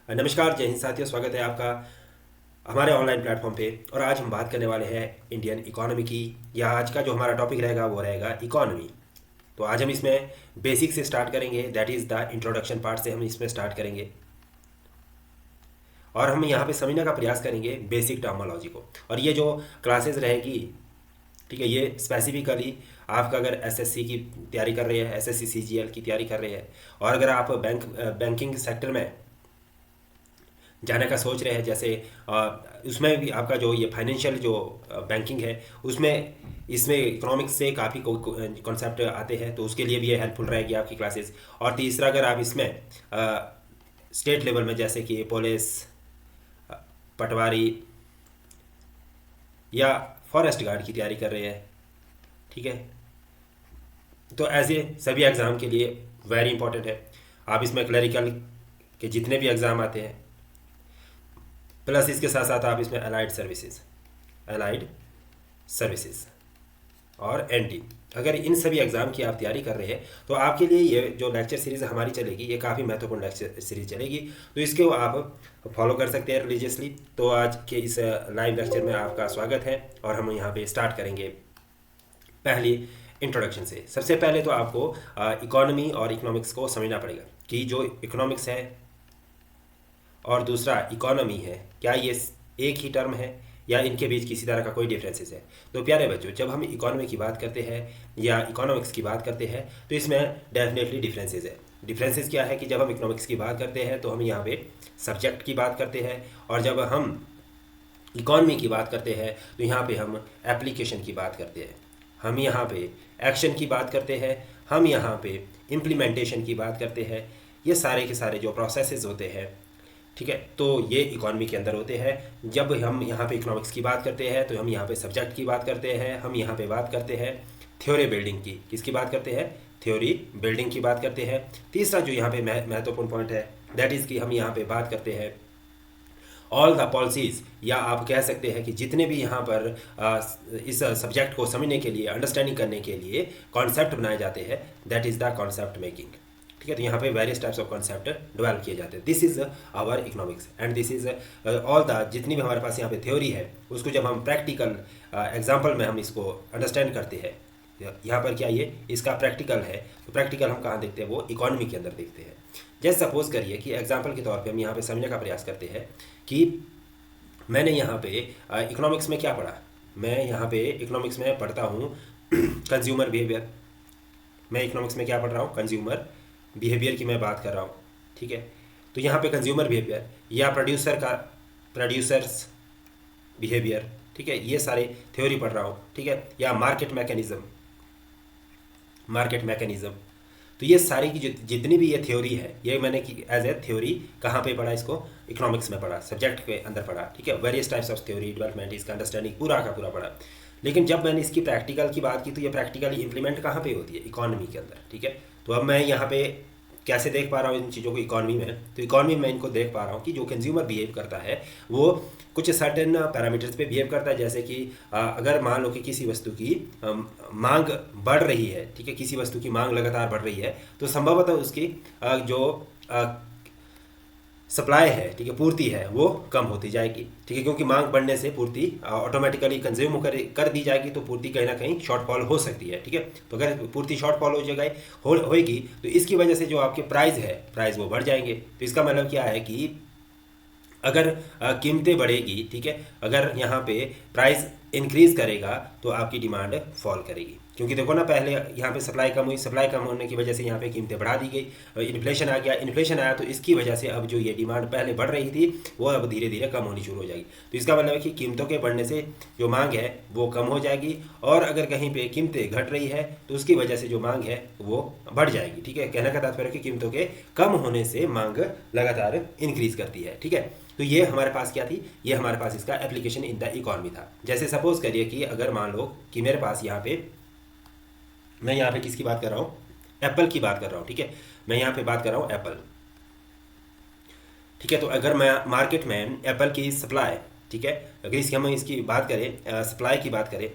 नमस्कार, जय हिंद साथियों। स्वागत है आपका हमारे ऑनलाइन प्लेटफॉर्म पे। और आज हम बात करने वाले हैं इंडियन इकोनॉमी की, या आज का जो हमारा टॉपिक रहेगा वो रहेगा इकोनॉमी। तो आज हम इसमें बेसिक से स्टार्ट करेंगे, that is the introduction part से हम इसमें स्टार्ट करेंगे। और हम यहाँ पे समझने का प्रयास करेंगे बेसिक टर्मोलॉजी को। और ये जो क्लासेस रहेगी, ठीक है, ये स्पेसिफिकली आपका अगर एसएससी की तैयारी कर रहे हैं, एसएससी सीजीएल की तैयारी कर रहे हैं, और अगर आप बैंकिंग सेक्टर में जाने का सोच रहे हैं, जैसे उसमें भी आपका जो ये फाइनेंशियल जो बैंकिंग है उसमें इसमें इकोनॉमिक्स से काफ़ी कॉन्सेप्ट आते हैं, तो उसके लिए भी ये हेल्पफुल रहेगी आपकी क्लासेस। और तीसरा, अगर आप इसमें स्टेट लेवल में जैसे कि पुलिस, पटवारी या फॉरेस्ट गार्ड की तैयारी कर रहे हैं, ठीक है, तो ऐसे सभी एग्ज़ाम के लिए वेरी इंपॉर्टेंट है। आप इसमें क्लरिकल के जितने भी एग्ज़ाम आते हैं, प्लस इसके साथ साथ आप इसमें अलाइड सर्विसेज और एनटी, अगर इन सभी एग्ज़ाम की आप तैयारी कर रहे हैं तो आपके लिए ये जो लेक्चर सीरीज़ हमारी चलेगी, ये काफ़ी महत्वपूर्ण लेक्चर सीरीज चलेगी। तो इसको आप फॉलो कर सकते हैं रिलीजियसली। तो आज के इस लाइव लेक्चर में आपका स्वागत है, और हम यहाँ पे स्टार्ट करेंगे पहली इंट्रोडक्शन से। सबसे पहले तो आपको इकोनॉमी और इकोनॉमिक्स को समझना पड़ेगा कि जो इकोनॉमिक्स है और दूसरा इकोनॉमी है, क्या ये एक ही टर्म है या इनके बीच किसी तरह का कोई डिफरेंसेस है। तो प्यारे बच्चों, जब हम इकोनॉमी की बात करते हैं या इकोनॉमिक्स की बात करते हैं तो इसमें डेफिनेटली डिफरेंसेस है। डिफरेंसेस क्या है कि जब हम इकोनॉमिक्स की बात करते हैं तो हम यहाँ पे सब्जेक्ट की बात करते हैं, और जब हम इकॉनमी की बात करते हैं तो यहाँ पे हम एप्लीकेशन की बात करते हैं, हम यहाँ पे एक्शन की बात करते हैं, हम यहाँ पे इम्प्लीमेंटेशन की बात करते हैं। ये सारे के सारे जो प्रोसेसेस होते हैं, ठीक है, तो ये इकॉनमी के अंदर होते हैं। जब हम यहाँ पे इकोनॉमिक्स की बात करते हैं तो हम यहाँ पे सब्जेक्ट की बात करते हैं, हम यहाँ पे बात करते हैं थ्योरी बिल्डिंग की। किसकी बात करते हैं? थ्योरी बिल्डिंग की बात करते हैं। तीसरा जो यहाँ पे महत्वपूर्ण पॉइंट है, दैट इज़ कि हम यहाँ पे बात करते हैं ऑल द पॉलिसीज़, या आप कह सकते हैं कि जितने भी यहाँ पर इस सब्जेक्ट को समझने के लिए, अंडरस्टैंडिंग करने के लिए कॉन्सेप्ट बनाए जाते हैं, that is the concept making. ठीक है, तो यहाँ पे various types of concept develop किए जाते हैं। This is our economics and this is all the जितनी भी हमारे पास यहाँ पे थ्योरी है, उसको जब हम प्रैक्टिकल एग्जाम्पल में हम इसको अंडरस्टैंड करते हैं, यहाँ पर क्या ये इसका प्रैक्टिकल है, तो प्रैक्टिकल हम कहाँ देखते हैं? वो इकोनॉमी के अंदर देखते हैं। जैसे सपोज करिए कि एग्जाम्पल के तौर पे हम यहाँ पे समझने का प्रयास करते हैं कि मैंने यहाँ पे इकोनॉमिक्स में क्या पढ़ा। मैं यहाँ पे इकोनॉमिक्स में पढ़ता हूँ कंज्यूमर बिहेवियर। मैं इकोनॉमिक्स में क्या पढ़ रहा हूँ? कंज्यूमर बिहेवियर की मैं बात कर रहा हूँ, ठीक है। तो यहाँ पे कंज्यूमर बिहेवियर या प्रोड्यूसर्स बिहेवियर, ठीक है, ये सारे थ्योरी पढ़ रहा हूँ, ठीक है, या मार्केट मैकेनिज्म। तो ये सारी की जितनी भी ये थ्योरी है, ये मैंने एज ए थ्योरी कहाँ पे पढ़ा? इसको इकोनॉमिक्स में पढ़ा, सब्जेक्ट के अंदर पढ़ा, ठीक है। Various types of theory development, इसका अंडरस्टैंडिंग पूरा का पूरा पढ़ा। लेकिन जब मैंने इसकी प्रैक्टिकल की बात की तो ये प्रैक्टिकली इंप्लीमेंट कहाँ पे होती है? इकोनॉमी के अंदर, ठीक है। तो अब मैं यहाँ पे कैसे देख पा रहा हूँ इन चीज़ों को इकॉनमी में? तो इकॉनमी में इनको देख पा रहा हूँ कि जो कंज्यूमर बिहेव करता है वो कुछ सर्टेन पैरामीटर्स पे बिहेव करता है। जैसे कि अगर मान लो कि किसी वस्तु की मांग बढ़ रही है, ठीक है, किसी वस्तु की मांग लगातार बढ़ रही है, तो संभवतः उसकी जो सप्लाई है, ठीक है, पूर्ति है, वो कम होती जाएगी, ठीक है, क्योंकि मांग बढ़ने से पूर्ति ऑटोमेटिकली कंज्यूम कर दी जाएगी, तो पूर्ति कहीं ना कहीं शॉर्टफॉल हो सकती है, ठीक है। तो अगर पूर्ति शॉर्टफॉल हो जाएगी होएगी तो इसकी वजह से जो आपके प्राइस वो बढ़ जाएंगे। तो इसका मतलब क्या है कि अगर कीमतें बढ़ेगी, ठीक है, अगर यहाँ पे प्राइस इंक्रीज करेगा तो आपकी डिमांड फॉल करेगी, क्योंकि देखो ना, पहले यहाँ पे सप्लाई कम हुई, सप्लाई कम होने की वजह से यहाँ पे कीमतें बढ़ा दी गई, इन्फ्लेशन आ गया, इन्फ्लेशन आया तो इसकी वजह से अब जो ये डिमांड पहले बढ़ रही थी वो अब धीरे धीरे कम होनी शुरू हो जाएगी। तो इसका मतलब है कि कीमतों के बढ़ने से जो मांग है वो कम हो जाएगी, और अगर कहीं पे कीमतें घट रही है तो उसकी वजह से जो मांग है वो बढ़ जाएगी, ठीक है। कहने का तात्पर्य कि कीमतों के कम होने से मांग लगातार इंक्रीज करती है, ठीक है। तो ये हमारे पास क्या थी? ये हमारे पास इसका एप्लीकेशन इन द इकॉनमी था। जैसे सपोज करिए कि अगर मान लो कि मेरे पास यहाँ पे, मैं यहाँ पे किसकी बात कर रहा हूँ? एप्पल की बात कर रहा हूँ, ठीक है। मैं यहाँ पे बात कर रहा हूँ एप्पल, ठीक है। तो अगर मैं मार्केट में एप्पल की सप्लाई, ठीक है, अगर हम इसकी बात करें, सप्लाई की बात करें,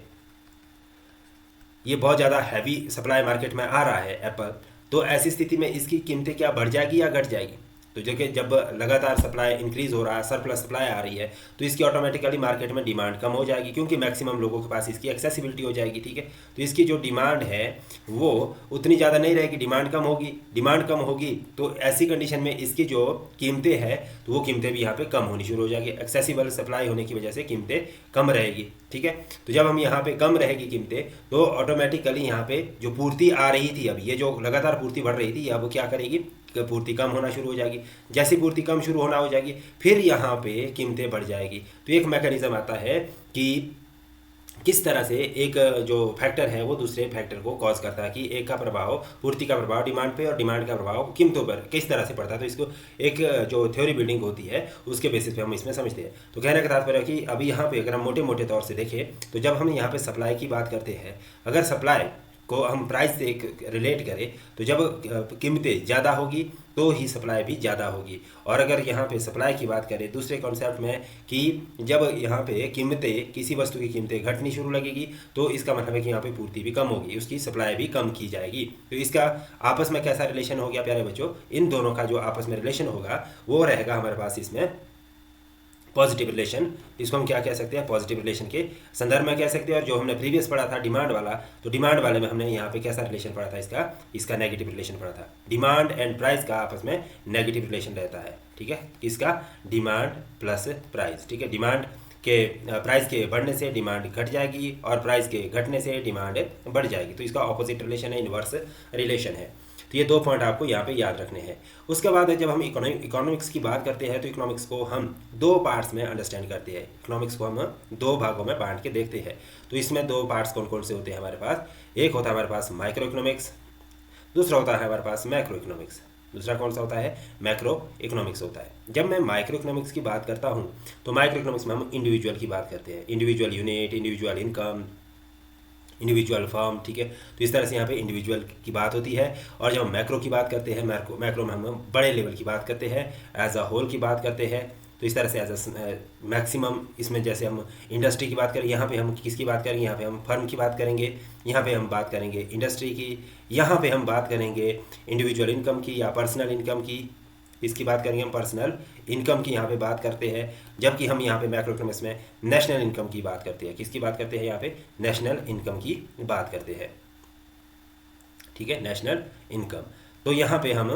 ये बहुत ज़्यादा हैवी सप्लाई मार्केट में आ रहा है एप्पल, तो ऐसी स्थिति में इसकी कीमतें क्या बढ़ जाएगी या घट जाएगी? तो जो कि जब लगातार सप्लाई इंक्रीज हो रहा है, सरप्लस सप्लाई आ रही है, तो इसकी ऑटोमेटिकली मार्केट में डिमांड कम हो जाएगी, क्योंकि मैक्सिमम लोगों के पास इसकी एक्सेसिबिलिटी हो जाएगी। ठीक है, तो इसकी जो डिमांड है वो उतनी ज़्यादा नहीं रहेगी, डिमांड कम होगी। डिमांड कम होगी तो ऐसी कंडीशन में इसकी जो कीमतें हैं तो वो कीमतें भी यहाँ पे कम होनी शुरू हो जाएगी। एक्सेसिबल सप्लाई होने की वजह से कीमतें कम रहेगी। ठीक है, तो जब हम यहाँ पे कम रहेगी कीमतें, तो ऑटोमेटिकली यहाँ पे जो पूर्ति आ रही थी, अब ये जो लगातार पूर्ति बढ़ रही थी, अब क्या करेगी, पूर्ति कम होना शुरू हो जाएगी। जैसी पूर्ति कम शुरू होना हो जाएगी, फिर यहाँ पे कीमतें बढ़ जाएगी। तो एक मैकेनिज्म आता है कि किस तरह से एक जो फैक्टर है वो दूसरे फैक्टर को कॉज करता है, कि एक का प्रभाव, पूर्ति का प्रभाव डिमांड पे और डिमांड का प्रभाव कीमतों पर किस तरह से पड़ता है। तो इसको एक जो थ्योरी बिल्डिंग होती है उसके बेसिस पे हम इसमें समझते हैं। तो कहने का तात्पर्य है कि अभी यहाँ पे अगर हम मोटे मोटे तौर से देखें, तो जब हम यहाँ पे सप्लाई की बात करते हैं, अगर सप्लाई को हम प्राइस से एक रिलेट करें, तो जब कीमतें ज़्यादा होगी तो ही सप्लाई भी ज़्यादा होगी। और अगर यहाँ पे सप्लाई की बात करें दूसरे कॉन्सेप्ट में, कि जब यहाँ पे कीमतें, किसी वस्तु की कीमतें घटनी शुरू लगेगी, तो इसका मतलब है कि यहाँ पे पूर्ति भी कम होगी, उसकी सप्लाई भी कम की जाएगी। तो इसका आपस में कैसा रिलेशन हो गया प्यारे बच्चों, इन दोनों का जो आपस में रिलेशन होगा वो रहेगा हमारे पास इसमें पॉजिटिव रिलेशन। इसको हम क्या कह सकते हैं, पॉजिटिव रिलेशन के संदर्भ में कह सकते हैं। और जो हमने प्रीवियस पढ़ा था डिमांड वाला, तो डिमांड वाले में हमने यहाँ पे कैसा रिलेशन पढ़ा था, इसका नेगेटिव रिलेशन पढ़ा था। डिमांड एंड प्राइस का आपस में नेगेटिव रिलेशन रहता है। ठीक है, इसका डिमांड प्लस प्राइस। ठीक है, डिमांड के प्राइस के बढ़ने से डिमांड घट जाएगी और प्राइस के घटने से डिमांड बढ़ जाएगी। तो इसका ऑपोजिट रिलेशन है, इनवर्स रिलेशन है। तो ये 2 पॉइंट आपको यहाँ पे याद रखने हैं। उसके बाद जब हम इकोनॉमिक्स की बात करते हैं, तो इकोनॉमिक्स को हम 2 पार्ट्स में अंडरस्टैंड करते हैं। इकोनॉमिक्स को हम 2 भागों में बांट के देखते हैं। तो इसमें 2 पार्ट्स कौन कौन से होते हैं हमारे पास, एक होता है हमारे पास माइक्रो इकोनॉमिक्स, दूसरा होता है हमारे पास मैक्रो इकोनॉमिक्स। दूसरा कौन सा होता है, मैक्रो इकोनॉमिक्स होता है। जब मैं माइक्रो इकोनॉमिक्स की बात करता हूँ, तो माइक्रो इकोनॉमिक्स में हम इंडिविजुअल की बात करते हैं, individual unit, individual income, individual firm. ठीक है, तो इस तरह से यहाँ पे इंडिविजुअल की बात होती है। और जब हम मैक्रो की बात करते हैं, मैक्रो में हम बड़े लेवल की बात करते हैं, एज अ होल की बात करते हैं। तो इस तरह से एज अ मैक्सिमम, इसमें जैसे हम इंडस्ट्री की बात करें, यहाँ पे हम किसकी बात करेंगे, यहाँ पे हम फर्म की बात करेंगे, यहाँ पे हम बात करेंगे इंडस्ट्री की, यहाँ पे हम बात करेंगे इंडिविजुअल इनकम की या पर्सनल इनकम की, इसकी बात करेंगे हम पर्सनल इनकम की यहाँ पे बात करते हैं। जबकि हम यहाँ पे मैक्रो इकोनॉमिक्स में नेशनल इनकम की बात करते हैं। किसकी बात करते हैं, यहाँ पे नेशनल इनकम की बात करते हैं। ठीक है, नेशनल इनकम। तो यहाँ पे हम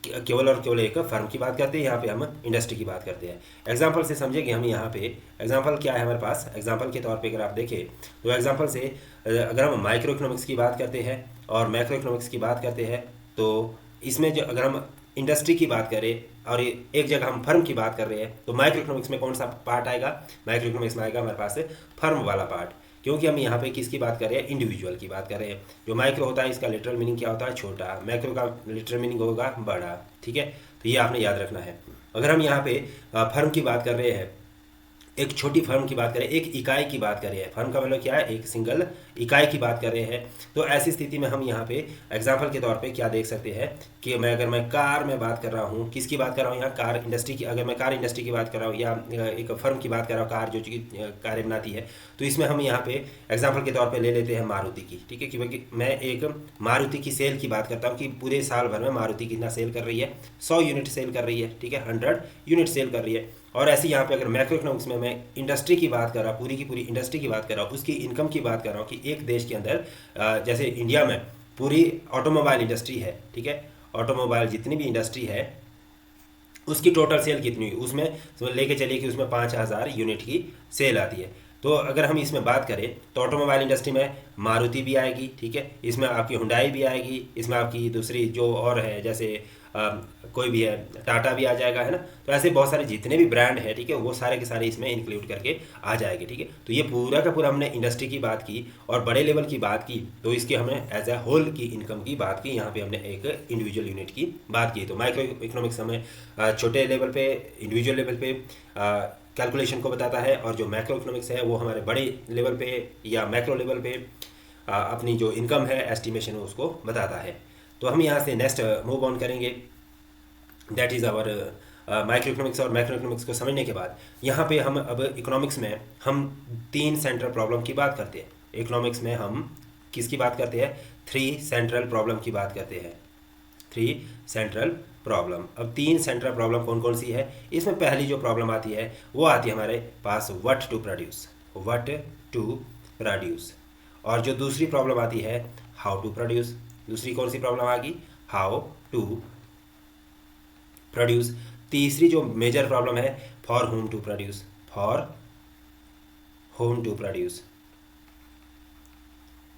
केवल और केवल एक फर्म की बात करते हैं, यहाँ पे हम इंडस्ट्री की बात करते हैं। एग्जाम्पल से समझेंगे हम। यहाँ पे एग्जाम्पल क्या है हमारे पास, एग्जाम्पल के तौर पे अगर आप देखें, तो एग्जाम्पल से अगर हम माइक्रो इकोनॉमिक्स की बात करते हैं और मैक्रो इकोनॉमिक्स की बात करते हैं, तो इसमें जो अगर हम इंडस्ट्री की बात करें और एक जगह हम फर्म की बात कर रहे हैं, तो माइक्रो इकोनॉमिक्स में कौन सा पार्ट आएगा, माइक्रो इकोनॉमिक्स में आएगा हमारे पास फर्म वाला पार्ट, क्योंकि हम यहाँ पे किसकी बात कर रहे हैं, इंडिविजुअल की बात कर रहे हैं। जो माइक्रो होता है इसका लिटरल मीनिंग क्या होता है, छोटा, मैक्रो का लिटरल मीनिंग होगा बड़ा। ठीक है, तो ये आपने याद रखना है। अगर हम यहाँ पे फर्म की बात कर रहे हैं, एक छोटी फर्म की बात करें, एक इकाई की बात कर रहे हैं, फर्म का मतलब क्या है, एक सिंगल इकाई की बात कर रहे हैं, तो ऐसी स्थिति में हम यहाँ पे एग्जांपल के तौर पे क्या देख सकते हैं कि अगर मैं कार में बात कर रहा हूँ, किसकी बात कर रहा हूँ यहाँ, कार इंडस्ट्री की। अगर मैं कार इंडस्ट्री की बात कर रहा हूँ या एक फर्म की बात कर रहा हूँ, कार जो कारें बनाती है, तो इसमें हम यहाँ पे एग्जाम्पल के तौर पर ले लेते हैं मारुति की। ठीक है, क्योंकि मैं एक मारुति की सेल की बात करता हूँ कि पूरे साल भर में मारुति कितना सेल कर रही है, 100 यूनिट सेल कर रही है। ठीक है, 100 यूनिट सेल कर रही है। और ऐसे यहाँ पे अगर मैक्रो इकोनॉमिक्स में मैं इंडस्ट्री की बात कर रहा हूँ, पूरी की पूरी इंडस्ट्री की बात कर रहा हूँ, उसकी इनकम की बात कर रहा हूँ कि एक देश के अंदर जैसे इंडिया में पूरी ऑटोमोबाइल इंडस्ट्री है। ठीक है, ऑटोमोबाइल जितनी भी इंडस्ट्री है उसकी टोटल सेल कितनी हुई, उसमें लेके चलिए कि उसमें 5000 यूनिट की सेल आती है। तो अगर हम इसमें बात करें तो ऑटोमोबाइल इंडस्ट्री में मारुति भी आएगी। ठीक है, इसमें आपकी हुंडई भी आएगी, इसमें आपकी दूसरी जो और है जैसे कोई भी है, टाटा भी आ जाएगा, है ना। तो ऐसे बहुत सारे जितने भी ब्रांड है, ठीक है, वो सारे के सारे इसमें इंक्लूड करके आ जाएंगे। ठीक है, तो ये पूरा का पूरा हमने इंडस्ट्री की बात की और बड़े लेवल की बात की, तो इसकी हमने एज ए होल की इनकम की बात की। यहाँ पे हमने एक इंडिविजुअल यूनिट की बात की। तो माइक्रो इकोनॉमिक्स हमें छोटे लेवल पे, इंडिविजुअल लेवल पे कैलकुलेशन को बताता है, और जो मैक्रो इकोनॉमिक्स है वो हमारे बड़े लेवल पे या मैक्रो लेवल पे अपनी जो इनकम है, एस्टिमेशन है, उसको बताता है। तो हम यहाँ से नेक्स्ट मूव ऑन करेंगे, that is our micro economics और मैक्रो इकोनॉमिक्स को समझने के बाद यहाँ पे हम अब इकोनॉमिक्स में हम 3 सेंट्रल प्रॉब्लम की बात करते हैं। इकोनॉमिक्स में हम किसकी बात करते हैं, 3 सेंट्रल प्रॉब्लम की बात करते हैं। 3 सेंट्रल प्रॉब्लम। अब 3 सेंट्रल प्रॉब्लम कौन कौन सी है? इसमें पहली जो प्रॉब्लम आती है वो आती है हमारे पास what to produce, what to produce. और जो दूसरी प्रॉब्लम आती है हाउ टू प्रोड्यूस। दूसरी कौन सी प्रॉब्लम आ गई? How to produce. तीसरी जो मेजर प्रॉब्लम है for whom to produce, for whom to produce.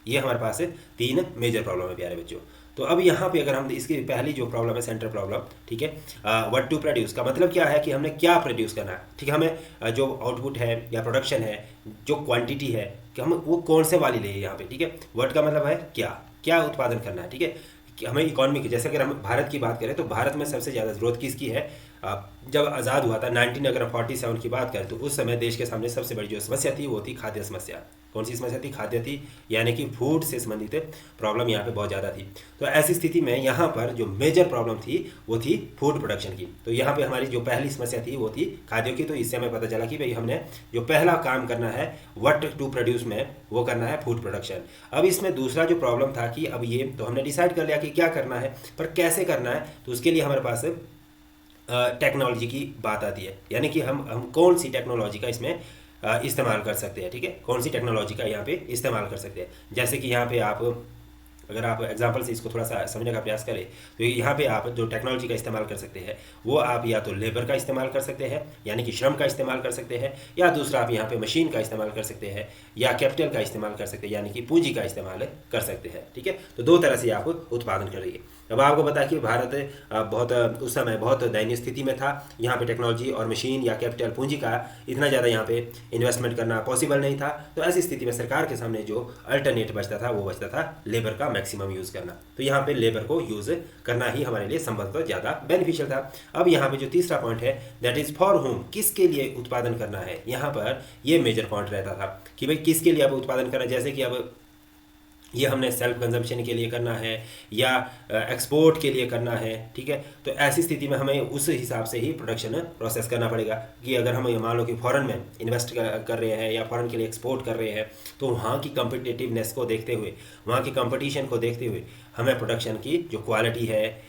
ये हमारे पास 3 मेजर प्रॉब्लम है प्यारे बच्चों। तो अब यहाँ पे अगर हम इसकी पहली जो प्रॉब्लम है सेंट्रल प्रॉब्लम, ठीक है, व्हाट टू प्रोड्यूस का मतलब क्या है कि हमने क्या प्रोड्यूस करना है, ठीक है, हमें जो आउटपुट है या प्रोडक्शन है, जो क्वांटिटी है कि हम वो कौन से वाली ले यहाँ पे, ठीक है। व्हाट का मतलब है क्या, क्या उत्पादन करना है, ठीक है। कि हमें इकोनॉमी की, जैसे अगर हम भारत की बात करें तो भारत में सबसे ज़्यादा ज़रूरत किसकी है? जब आज़ाद हुआ था 19 अगर 47 की बात करें तो उस समय देश के सामने सबसे बड़ी जो समस्या थी वो थी खाद्य समस्या। कौन सी समस्या थी? खाद्य थी, यानी कि फूड से संबंधित प्रॉब्लम यहाँ पे बहुत ज़्यादा थी। तो ऐसी स्थिति में यहाँ पर जो मेजर प्रॉब्लम थी वो थी फूड प्रोडक्शन की। तो यहाँ पे हमारी जो पहली समस्या थी वो थी खाद्यों की। तो इससे हमें पता चला कि भाई हमने जो पहला काम करना है व्हाट टू प्रोड्यूस में, वो करना है फूड प्रोडक्शन। अब इसमें दूसरा जो प्रॉब्लम था कि अब ये तो हमने डिसाइड कर लिया कि क्या करना है, पर कैसे करना है, तो उसके लिए हमारे पास टेक्नोलॉजी की बात आती है, यानी कि हम कौन सी टेक्नोलॉजी का इसमें इस्तेमाल कर सकते हैं, ठीक है, कौन सी टेक्नोलॉजी का यहाँ पे इस्तेमाल कर सकते हैं। जैसे कि यहाँ पे आप अगर आप एग्जांपल से इसको थोड़ा सा समझने का प्रयास करें तो यहाँ पे आप जो टेक्नोलॉजी का इस्तेमाल कर सकते हैं वो आप या तो लेबर का इस्तेमाल कर सकते हैं, यानी कि श्रम का इस्तेमाल कर सकते हैं, या दूसरा आप यहाँ पे मशीन का इस्तेमाल कर सकते हैं, या कैपिटल का इस्तेमाल कर सकते हैं, यानी कि पूंजी का इस्तेमाल कर सकते हैं, ठीक है। तो 2 तरह से आप उत्पादन करिए। अब आपको पता कि भारत बहुत उस समय बहुत दयनीय स्थिति में था। यहाँ पे टेक्नोलॉजी और मशीन या कैपिटल पूंजी का इतना ज़्यादा यहाँ पे इन्वेस्टमेंट करना पॉसिबल नहीं था। तो ऐसी स्थिति में सरकार के सामने जो अल्टरनेट बचता था वो बचता था लेबर का मैक्सिमम यूज़ करना। तो यहाँ पे लेबर को यूज़ करना ही हमारे लिए संभवतः ज़्यादा बेनिफिशियल था। अब यहाँ पे जो तीसरा पॉइंट है दैट इज़ फॉर होम, किसके लिए उत्पादन करना है, यहाँ पर ये मेजर पॉइंट रहता था कि भाई किसके लिए अब उत्पादन करना है। जैसे कि अब ये हमने सेल्फ कंजम्पशन के लिए करना है या एक्सपोर्ट के लिए करना है, ठीक है। तो ऐसी स्थिति में हमें उस हिसाब से ही प्रोडक्शन प्रोसेस करना पड़ेगा कि अगर हम मान लो कि फॉरेन में इन्वेस्ट कर रहे हैं या फॉरेन के लिए एक्सपोर्ट कर रहे हैं तो वहाँ की कम्पिटिटिवनेस को देखते हुए, वहाँ की कंपटीशन को देखते हुए हमें प्रोडक्शन की जो क्वालिटी है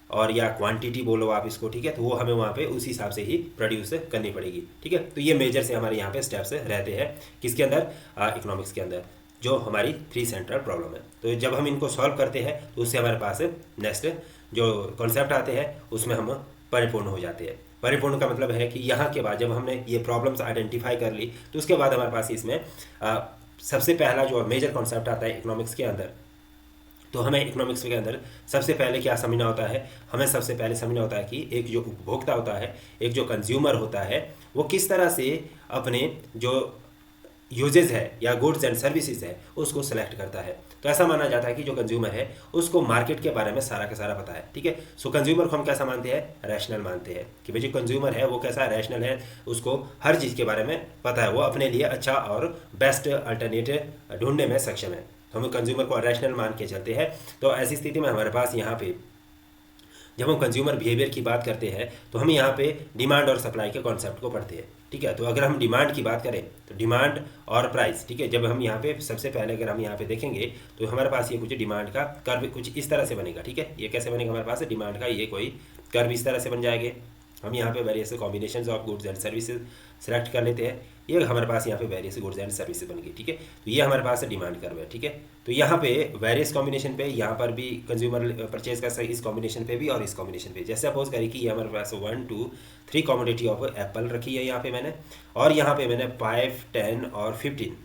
और या क्वांटिटी बोलो आप इसको, ठीक है, तो वो हमें वहाँ पे उस हिसाब से ही प्रोड्यूस करनी पड़ेगी, ठीक है। तो ये मेजर से हमारे यहाँ पे स्टेप्स रहते हैं किसके अंदर? इकोनॉमिक्स के अंदर, जो हमारी 3 सेंट्रल प्रॉब्लम है। तो जब हम इनको सॉल्व करते हैं तो उससे हमारे पास नेक्स्ट जो कॉन्सेप्ट आते हैं उसमें हम परिपूर्ण हो जाते हैं। परिपूर्ण का मतलब है कि यहाँ के बाद जब हमने ये प्रॉब्लम्स आइडेंटिफाई कर ली तो उसके बाद हमारे पास इसमें सबसे पहला जो मेजर कॉन्सेप्ट आता है इकोनॉमिक्स के अंदर। तो हमें इकोनॉमिक्स के अंदर सबसे पहले क्या समझना होता है? हमें सबसे पहले समझना होता है कि एक जो उपभोक्ता होता है, एक जो कंज्यूमर होता है, वो किस तरह से अपने जो यूजेज है या गुड्स एंड सर्विसेज है उसको सेलेक्ट करता है। तो ऐसा माना जाता है कि जो कंज्यूमर है उसको मार्केट के बारे में सारा का सारा पता है, ठीक है। सो कंज्यूमर को हम कैसा मानते हैं? रैशनल मानते हैं कि भाई जो कंज्यूमर है वो कैसा रैशनल है, उसको हर चीज़ के बारे में पता है, वो अपने लिए अच्छा और बेस्ट अल्टरनेटिव ढूंढने में सक्षम है। तो हम कंज्यूमर को रैशनल मान के चलते हैं। तो ऐसी स्थिति में हमारे पास यहाँ पे जब हम कंज्यूमर बिहेवियर की बात करते हैं तो हम यहाँ पे डिमांड और सप्लाई के कॉन्सेप्ट को पढ़ते हैं, ठीक है। तो अगर हम डिमांड की बात करें तो डिमांड और प्राइस, ठीक है, जब हम यहाँ पे सबसे पहले अगर हम यहाँ पे देखेंगे तो हमारे पास ये कुछ डिमांड का कर्व कुछ इस तरह से बनेगा, ठीक है। ये कैसे बनेगा? हमारे पास डिमांड का ये कोई कर्व इस तरह से बन जाएंगे। हम यहाँ पे various combination of goods and services select कर लेते हैं। ये हमारे पास यहाँ पे वेरियस गुड्स एंड सर्विसेज बन गई, ठीक है। तो ये हमारे पास डिमांड कर्व है, ठीक है। तो यहाँ पे वेरियस कॉम्बिनेशन पे यहाँ पर भी कंज्यूमर परचेज कर सकते इस कॉम्बिनेशन पे भी और इस कॉम्बिनेशन पे। जैसे सपोज करें कि ये हमारे पास 1 2 3 कॉमोडिटी ऑफ एप्पल रखी है यहाँ पे मैंने, और यहाँ पे मैंने 5 10 और 15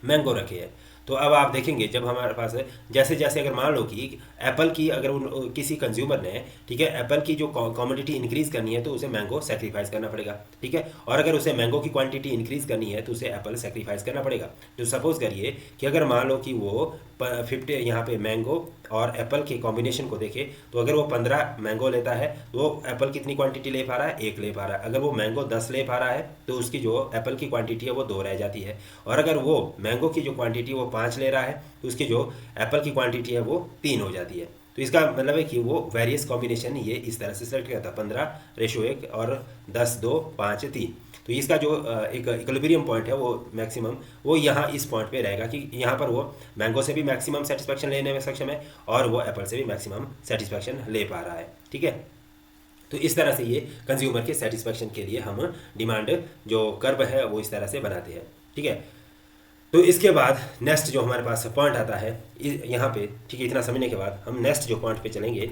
मैंगो रखे हैं। तो अब आप देखेंगे जब हमारे पास जैसे जैसे अगर मान लो कि एप्पल की अगर किसी कंज्यूमर ने, ठीक है, एप्पल की जो कॉमोडिटी इंक्रीज़ करनी है तो उसे मैंगो सेक्रीफाइस करना पड़ेगा, ठीक है। और अगर उसे मैंगो की क्वांटिटी इंक्रीज़ करनी है तो उसे एप्पल सेक्रीफाइस करना पड़ेगा। तो सपोज़ करिए कि अगर मान लो कि वो 50 यहाँ पे मैंगो और एप्पल के कॉम्बिनेशन को देखे तो अगर वो 15 मैंगो लेता है तो वो एप्पल कितनी क्वांटिटी ले पा रहा है? 1 ले पा रहा है। अगर वो मैंगो 10 ले पा रहा है तो उसकी जो एप्पल की क्वांटिटी है वो 2 रह जाती है। और अगर वो मैंगो की जो क्वांटिटी वो 5 ले रहा है तो उसकी जो एप्पल की क्वांटिटी है वो 3 हो जाती है। तो इसका मतलब है कि वो वेरियस कॉम्बिनेशन ये इस तरह से सेलेक्ट करता है 15:1 और 10 2 5 3। तो इसका जो एक इक्विलिब्रियम पॉइंट है वो मैक्सिमम वो यहाँ इस पॉइंट पे रहेगा कि यहाँ पर वो मैंगो से भी मैक्सिमम सेटिस्फैक्शन लेने में सक्षम है और वो एप्पल से भी मैक्सिमम सेटिस्फैक्शन ले पा रहा है, ठीक है। ठीक है। तो इस तरह से ये कंज्यूमर के सेटिस्फेक्शन के लिए हम डिमांड जो कर्व है वो इस तरह से बनाते हैं, ठीक है। तो इसके बाद नेक्स्ट जो हमारे पास पॉइंट आता है यहाँ पे, ठीक है, इतना समझने के बाद हम नेक्स्ट जो पॉइंट पे चलेंगे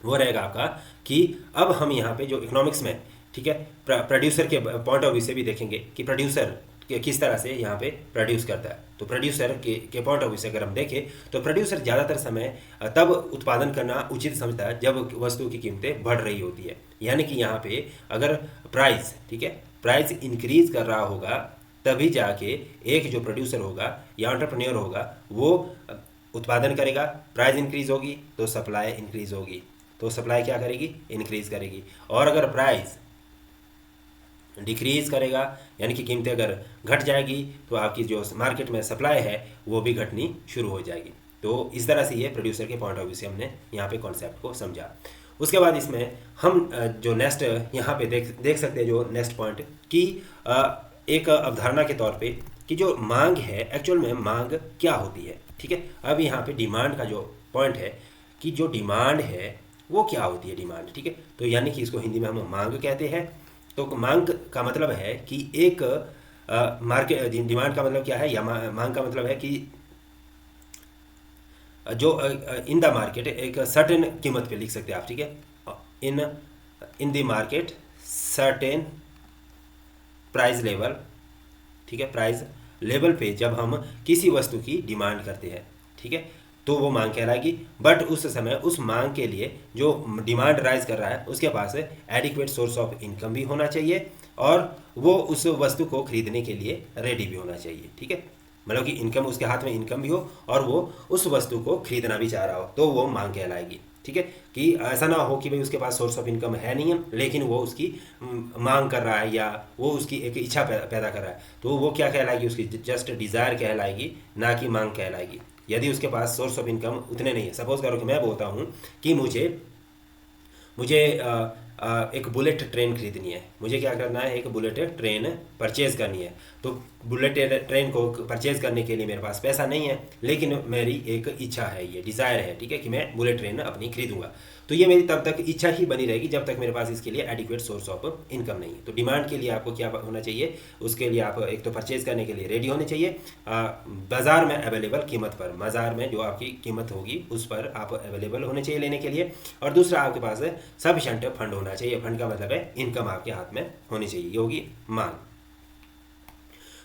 वो रहेगा आपका कि अब हम यहाँ पे जो इकोनॉमिक्स में, ठीक है, प्रोड्यूसर के पॉइंट ऑफ व्यू से भी देखेंगे कि प्रोड्यूसर किस तरह से यहाँ पे प्रोड्यूस करता है। तो प्रोड्यूसर के पॉइंट ऑफ व्यू से अगर हम देखें तो प्रोड्यूसर ज़्यादातर समय तब उत्पादन करना उचित समझता है जब वस्तु की कीमतें बढ़ रही होती है। यानी कि यहाँ पे अगर प्राइस, ठीक है, प्राइस इंक्रीज कर रहा होगा तभी जाके एक जो प्रोड्यूसर होगा या एंटरप्रेन्योर होगा वो उत्पादन करेगा, प्राइस इंक्रीज होगी तो सप्लाई इंक्रीज होगी, तो सप्लाई क्या करेगी, इंक्रीज करेगी। और अगर प्राइस डिक्रीज करेगा यानी कि कीमतें अगर घट जाएगी तो आपकी जो मार्केट में सप्लाई है वो भी घटनी शुरू हो जाएगी। तो इस तरह से ये प्रोड्यूसर के पॉइंट ऑफ व्यू से हमने यहाँ पे कॉन्सेप्ट को समझा। उसके बाद इसमें हम जो नेक्स्ट यहाँ पे देख सकते हैं जो नेक्स्ट पॉइंट कि एक अवधारणा के तौर पे कि जो मांग है एक्चुअल में मांग क्या होती है, ठीक है। अब यहाँ पे डिमांड का जो पॉइंट है कि जो डिमांड है वो क्या होती है डिमांड, ठीक है। तो यानी कि इसको हिंदी में हम मांग कहते हैं। तो मांग का मतलब है कि एक मार्केट, डिमांड का मतलब क्या है या मांग का मतलब है कि जो इन द मार्केट एक सर्टेन कीमत पे लिख सकते हैं आप, ठीक है, in the market certain price level, ठीक है, प्राइस लेवल पे जब हम किसी वस्तु की डिमांड करते हैं, ठीक है, तो वो मांग कहलाएगी। बट उस समय उस मांग के लिए जो डिमांड राइज कर रहा है उसके पास एडिक्वेट सोर्स ऑफ इनकम भी होना चाहिए और वो उस वस्तु को खरीदने के लिए रेडी भी होना चाहिए, ठीक है। मतलब कि इनकम, उसके हाथ में इनकम भी हो और वो उस वस्तु को खरीदना भी चाह रहा हो तो वो मांग कहलाएगी, ठीक है। कि ऐसा ना हो कि भाई उसके पास सोर्स ऑफ इनकम है नहीं है लेकिन वो उसकी मांग कर रहा है या वो उसकी एक इच्छा पैदा कर रहा है, तो वो क्या कहलाएगी, उसकी जस्ट डिज़ायर कहलाएगी, ना कि मांग कहलाएगी। यदि उसके पास सोर्स ऑफ इनकम उतने नहीं है, सपोज करो कि मैं बोलता हूँ कि मुझे एक बुलेट ट्रेन खरीदनी है, मुझे क्या करना है, एक बुलेट ट्रेन परचेज़ करनी है। तो बुलेट ट्रेन को परचेज़ करने के लिए मेरे पास पैसा नहीं है लेकिन मेरी एक इच्छा है, ये डिज़ायर है, ठीक है, कि मैं बुलेट ट्रेन अपनी खरीदूंगा। तो ये मेरी तब तक इच्छा ही बनी रहेगी जब तक मेरे पास इसके लिए एडिक्वेट सोर्स ऑफ इनकम नहीं है। तो डिमांड के लिए आपको क्या होना चाहिए, उसके लिए आप एक तो परचेज़ करने के लिए रेडी होने चाहिए, बाज़ार में अवेलेबल कीमत पर, बाज़ार में जो आपकी कीमत होगी उस पर आप अवेलेबल होने चाहिए लेने के लिए। और दूसरा आपके पास सफिशेंट फंड होना चाहिए, फंड का मतलब है इनकम आपके हाथ में होनी चाहिए, ये होगी मांग।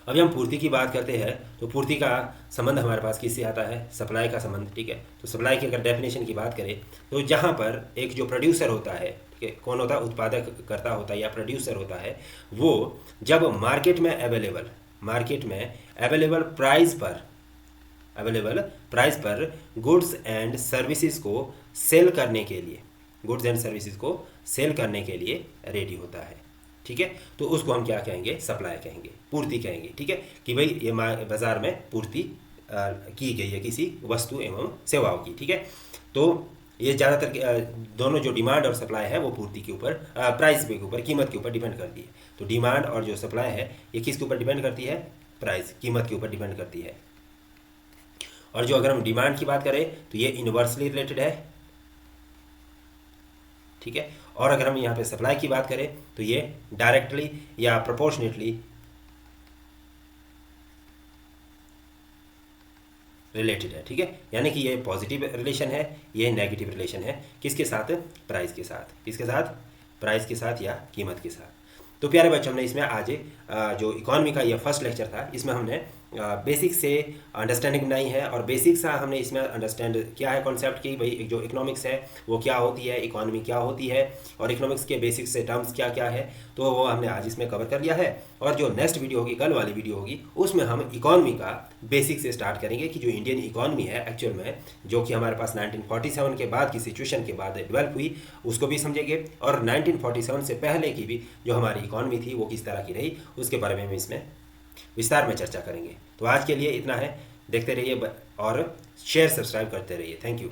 अभी हम पूर्ति की बात करते हैं तो पूर्ति का संबंध हमारे पास किससे आता है, सप्लाई का संबंध, ठीक है। तो सप्लाई की अगर डेफिनेशन की बात करें तो जहाँ पर एक जो प्रोड्यूसर होता है, ठीक है, कौन होता है, उत्पादक करता होता है या प्रोड्यूसर होता है, वो जब मार्केट में अवेलेबल प्राइस पर गुड्स एंड सर्विसेज को सेल करने के लिए रेडी होता है, ठीक है। तो उसको हम क्या कहेंगे, सप्लाई कहेंगे, पूर्ति कहेंगे, ठीक है, कि भाई ये बाजार में पूर्ति की गई है किसी वस्तु एवं सेवाओं की, ठीक है। तो ये ज़्यादातर दोनों जो डिमांड और सप्लाई है वो पूर्ति के ऊपर, प्राइस के ऊपर, कीमत के ऊपर डिपेंड करती है। तो डिमांड और जो सप्लाई है ये किसके ऊपर डिपेंड करती है, प्राइस, कीमत के ऊपर डिपेंड करती है। और जो अगर हम डिमांड की बात करें तो ये इनवर्सली रिलेटेड है, ठीक है। और अगर हम यहाँ पे सप्लाई की बात करें तो ये डायरेक्टली या प्रोपोर्शनेटली रिलेटेड है, ठीक है। यानी कि ये पॉजिटिव रिलेशन है, ये नेगेटिव रिलेशन है, किसके साथ, प्राइस के साथ, किसके साथ, प्राइस के साथ या कीमत के साथ। तो प्यारे बच्चों, हमने इसमें आज जो इकोनॉमी का ये फर्स्ट लेक्चर था इसमें हमने बेसिक से अंडरस्टैंडिंग बनाई है और बेसिक सा हमने इसमें अंडरस्टैंड किया है कॉन्सेप्ट की भाई जो इकोनॉमिक्स है वो क्या होती है, इकोनॉमी क्या होती है और इकोनॉमिक्स के बेसिक से टर्म्स क्या क्या है, तो वो हमने आज इसमें कवर कर लिया है। और जो नेक्स्ट वीडियो होगी, कल वाली वीडियो होगी, उसमें हम इकोनॉमी का बेसिक से स्टार्ट करेंगे कि जो इंडियन इकोनॉमी है एक्चुअल में जो कि हमारे पास 1947 के बाद की सिचुएशन के बाद डेवलप हुई उसको भी समझेंगे और 1947 से पहले की भी जो हमारी इकोनॉमी थी वो किस तरह की रही उसके बारे में हम इसमें विस्तार में चर्चा करेंगे। तो आज के लिए इतना है, देखते रहिए और शेयर सब्सक्राइब करते रहिए। Thank you.